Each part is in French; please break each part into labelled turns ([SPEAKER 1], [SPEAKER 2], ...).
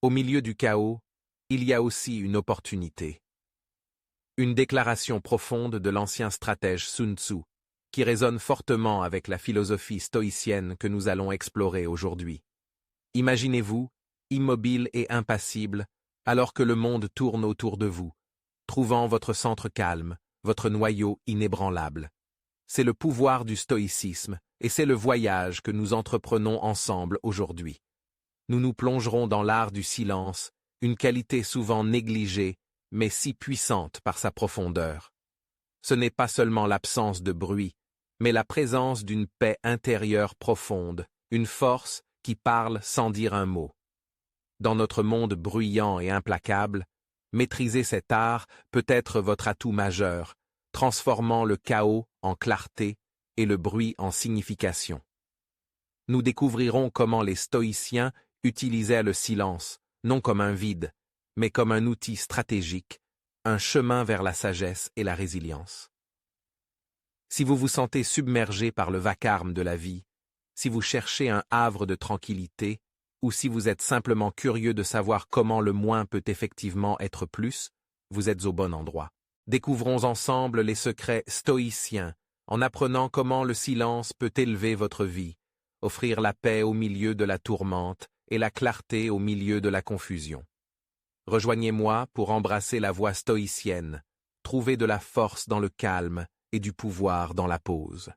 [SPEAKER 1] Au milieu du chaos, il y a aussi une opportunité. Une déclaration profonde de l'ancien stratège Sun Tzu, qui résonne fortement avec la philosophie stoïcienne que nous allons explorer aujourd'hui. Imaginez-vous, immobile et impassible, alors que le monde tourne autour de vous, trouvant votre centre calme, votre noyau inébranlable. C'est le pouvoir du stoïcisme, et c'est le voyage que nous entreprenons ensemble aujourd'hui. Nous nous plongerons dans l'art du silence, une qualité souvent négligée, mais si puissante par sa profondeur. Ce n'est pas seulement l'absence de bruit, mais la présence d'une paix intérieure profonde, une force qui parle sans dire un mot. Dans notre monde bruyant et implacable, maîtriser cet art peut être votre atout majeur, transformant le chaos en clarté et le bruit en signification. Nous découvrirons comment les stoïciens utilisaient le silence, non comme un vide, mais comme un outil stratégique, un chemin vers la sagesse et la résilience. Si vous vous sentez submergé par le vacarme de la vie, si vous cherchez un havre de tranquillité, ou si vous êtes simplement curieux de savoir comment le moins peut effectivement être plus, vous êtes au bon endroit. Découvrons ensemble les secrets stoïciens, en apprenant comment le silence peut élever votre vie, offrir la paix au milieu de la tourmente et la clarté au milieu de la confusion. Rejoignez-moi pour embrasser la voie stoïcienne, trouver de la force dans le calme et du pouvoir dans la pause.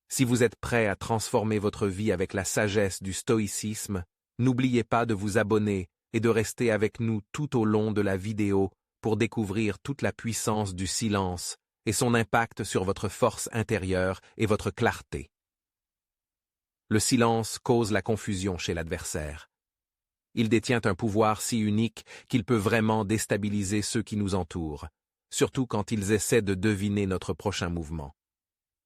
[SPEAKER 1] Si vous êtes prêt à transformer votre vie avec la sagesse du stoïcisme, n'oubliez pas de vous abonner et de rester avec nous tout au long de la vidéo pour découvrir toute la puissance du silence et son impact sur votre force intérieure et votre clarté. Le silence cause la confusion chez l'adversaire. Il détient un pouvoir si unique qu'il peut vraiment déstabiliser ceux qui nous entourent, surtout quand ils essaient de deviner notre prochain mouvement.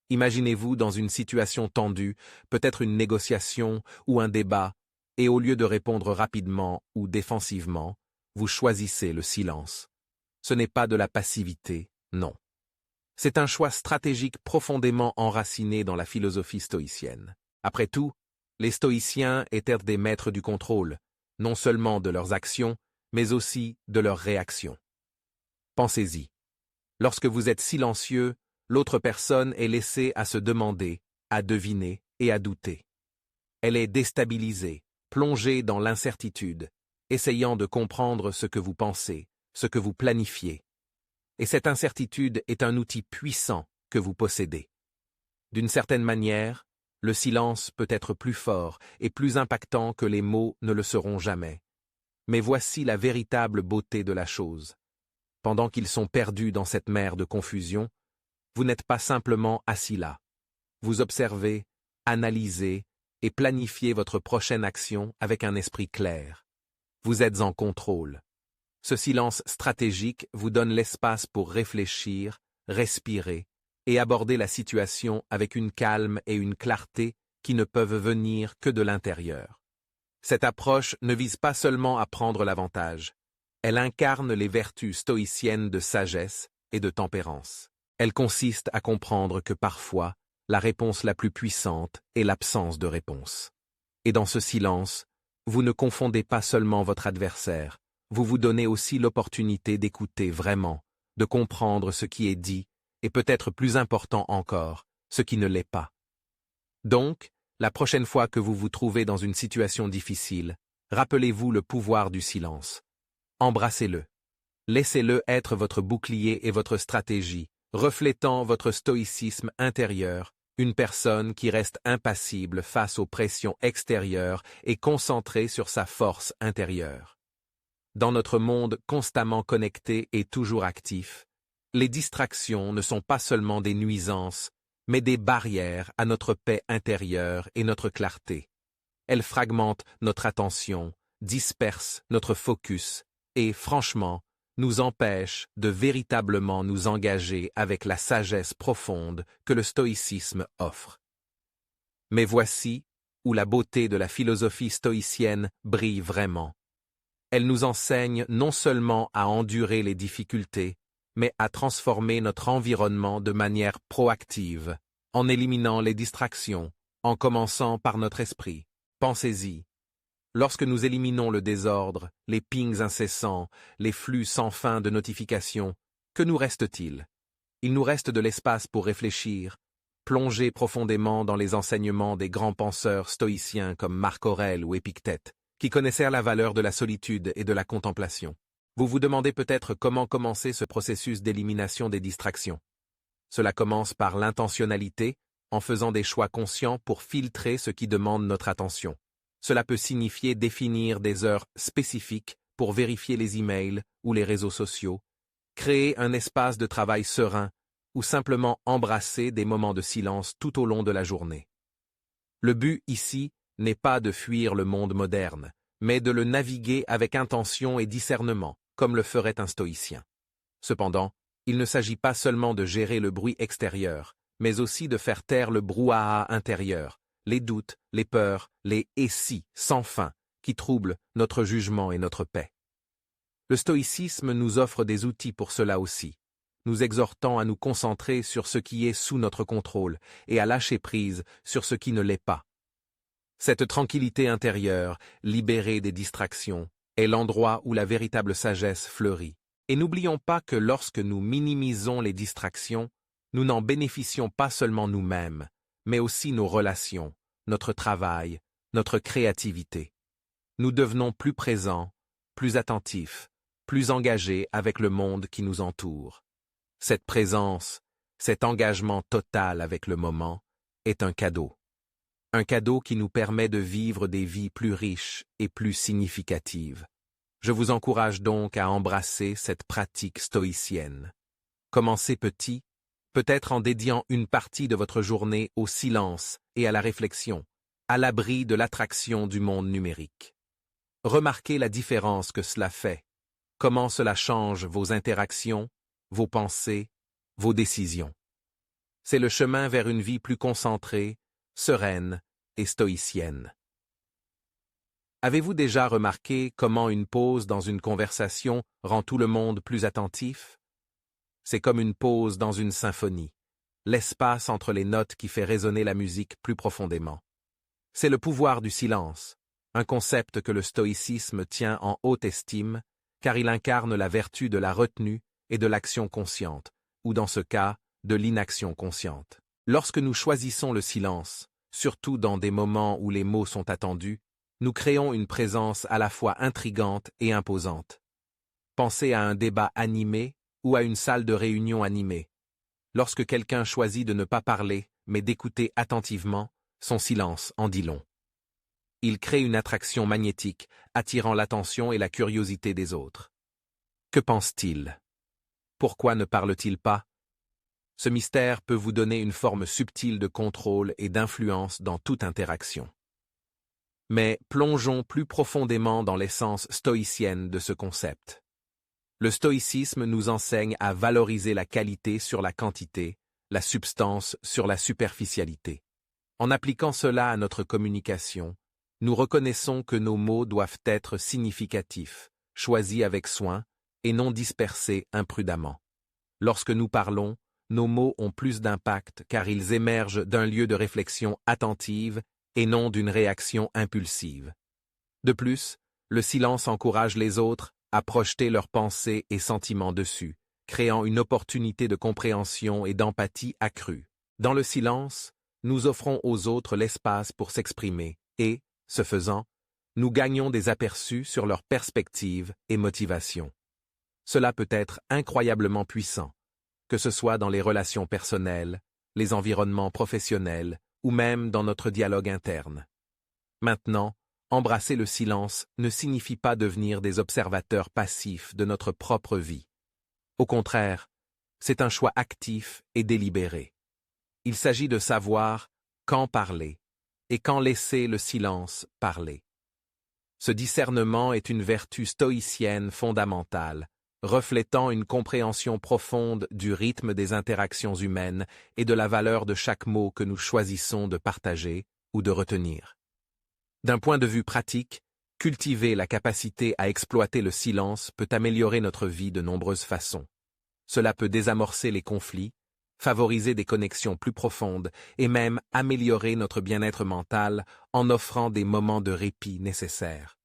[SPEAKER 1] Imaginez-vous dans une situation tendue, peut-être une négociation ou un débat, et au lieu de répondre rapidement ou défensivement, vous choisissez le silence. Ce n'est pas de la passivité, non. C'est un choix stratégique profondément enraciné dans la philosophie stoïcienne. Après tout, les stoïciens étaient des maîtres du contrôle, non seulement de leurs actions, mais aussi de leurs réactions. Pensez-y. Lorsque vous êtes silencieux, l'autre personne est laissée à se demander, à deviner et à douter. Elle est déstabilisée, plongée dans l'incertitude, essayant de comprendre ce que vous pensez, ce que vous planifiez. Et cette incertitude est un outil puissant que vous possédez. D'une certaine manière, le silence peut être plus fort et plus impactant que les mots ne le seront jamais. Mais voici la véritable beauté de la chose. Pendant qu'ils sont perdus dans cette mer de confusion, vous n'êtes pas simplement assis là. Vous observez, analysez et planifiez votre prochaine action avec un esprit clair. Vous êtes en contrôle. Ce silence stratégique vous donne l'espace pour réfléchir, respirer et aborder la situation avec une calme et une clarté qui ne peuvent venir que de l'intérieur. Cette approche ne vise pas seulement à prendre l'avantage. Elle incarne les vertus stoïciennes de sagesse et de tempérance. Elle consiste à comprendre que parfois, la réponse la plus puissante est l'absence de réponse. Et dans ce silence, vous ne confondez pas seulement votre adversaire, vous vous donnez aussi l'opportunité d'écouter vraiment, de comprendre ce qui est dit, et peut-être plus important encore, ce qui ne l'est pas. Donc, la prochaine fois que vous vous trouvez dans une situation difficile, rappelez-vous le pouvoir du silence. Embrassez-le. Laissez-le être votre bouclier et votre stratégie, reflétant votre stoïcisme intérieur, une personne qui reste impassible face aux pressions extérieures et concentrée sur sa force intérieure. Dans notre monde constamment connecté et toujours actif, les distractions ne sont pas seulement des nuisances, mais des barrières à notre paix intérieure et notre clarté. Elles fragmentent notre attention, dispersent notre focus et, franchement, nous empêchent de véritablement nous engager avec la sagesse profonde que le stoïcisme offre. Mais voici où la beauté de la philosophie stoïcienne brille vraiment. Elle nous enseigne non seulement à endurer les difficultés, mais à transformer notre environnement de manière proactive, en éliminant les distractions, en commençant par notre esprit. Pensez-y. Lorsque nous éliminons le désordre, les pings incessants, les flux sans fin de notifications, que nous reste-t-il? Il nous reste de l'espace pour réfléchir, plonger profondément dans les enseignements des grands penseurs stoïciens comme Marc Aurèle ou Épictète, qui connaissèrent la valeur de la solitude et de la contemplation. Vous vous demandez peut-être comment commencer ce processus d'élimination des distractions. Cela commence par l'intentionnalité, en faisant des choix conscients pour filtrer ce qui demande notre attention. Cela peut signifier définir des heures spécifiques pour vérifier les emails ou les réseaux sociaux, créer un espace de travail serein ou simplement embrasser des moments de silence tout au long de la journée. Le but ici n'est pas de fuir le monde moderne, mais de le naviguer avec intention et discernement, comme le ferait un stoïcien. Cependant, il ne s'agit pas seulement de gérer le bruit extérieur, mais aussi de faire taire le brouhaha intérieur, les doutes, les peurs, les « et si » sans fin, qui troublent notre jugement et notre paix. Le stoïcisme nous offre des outils pour cela aussi, nous exhortant à nous concentrer sur ce qui est sous notre contrôle et à lâcher prise sur ce qui ne l'est pas. Cette tranquillité intérieure, libérée des distractions, est l'endroit où la véritable sagesse fleurit. Et n'oublions pas que lorsque nous minimisons les distractions, nous n'en bénéficions pas seulement nous-mêmes, mais aussi nos relations, notre travail, notre créativité. Nous devenons plus présents, plus attentifs, plus engagés avec le monde qui nous entoure. Cette présence, cet engagement total avec le moment, est un cadeau. Un cadeau qui nous permet de vivre des vies plus riches et plus significatives. Je vous encourage donc à embrasser cette pratique stoïcienne. Commencez petit, peut-être en dédiant une partie de votre journée au silence et à la réflexion, à l'abri de l'attraction du monde numérique. Remarquez la différence que cela fait, comment cela change vos interactions, vos pensées, vos décisions. C'est le chemin vers une vie plus concentrée, sereine et stoïcienne. Avez-vous déjà remarqué comment une pause dans une conversation rend tout le monde plus attentif? C'est comme une pause dans une symphonie, l'espace entre les notes qui fait résonner la musique plus profondément. C'est le pouvoir du silence, un concept que le stoïcisme tient en haute estime, car il incarne la vertu de la retenue et de l'action consciente, ou dans ce cas, de l'inaction consciente. Lorsque nous choisissons le silence, surtout dans des moments où les mots sont attendus, nous créons une présence à la fois intrigante et imposante. Pensez à un débat animé ou à une salle de réunion animée. Lorsque quelqu'un choisit de ne pas parler, mais d'écouter attentivement, son silence en dit long. Il crée une attraction magnétique, attirant l'attention et la curiosité des autres. Que pense-t-il? Pourquoi ne parle-t-il pas? Ce mystère peut vous donner une forme subtile de contrôle et d'influence dans toute interaction. Mais plongeons plus profondément dans l'essence stoïcienne de ce concept. Le stoïcisme nous enseigne à valoriser la qualité sur la quantité, la substance sur la superficialité. En appliquant cela à notre communication, nous reconnaissons que nos mots doivent être significatifs, choisis avec soin, et non dispersés imprudemment. Lorsque nous parlons, nos mots ont plus d'impact car ils émergent d'un lieu de réflexion attentive et non d'une réaction impulsive. De plus, le silence encourage les autres à projeter leurs pensées et sentiments dessus, créant une opportunité de compréhension et d'empathie accrue. Dans le silence, nous offrons aux autres l'espace pour s'exprimer et, ce faisant, nous gagnons des aperçus sur leurs perspectives et motivations. Cela peut être incroyablement puissant, que ce soit dans les relations personnelles, les environnements professionnels ou même dans notre dialogue interne. Maintenant, embrasser le silence ne signifie pas devenir des observateurs passifs de notre propre vie. Au contraire, c'est un choix actif et délibéré. Il s'agit de savoir quand parler et quand laisser le silence parler. Ce discernement est une vertu stoïcienne fondamentale, reflétant une compréhension profonde du rythme des interactions humaines et de la valeur de chaque mot que nous choisissons de partager ou de retenir. D'un point de vue pratique, cultiver la capacité à exploiter le silence peut améliorer notre vie de nombreuses façons. Cela peut désamorcer les conflits, favoriser des connexions plus profondes et même améliorer notre bien-être mental en offrant des moments de répit nécessaires.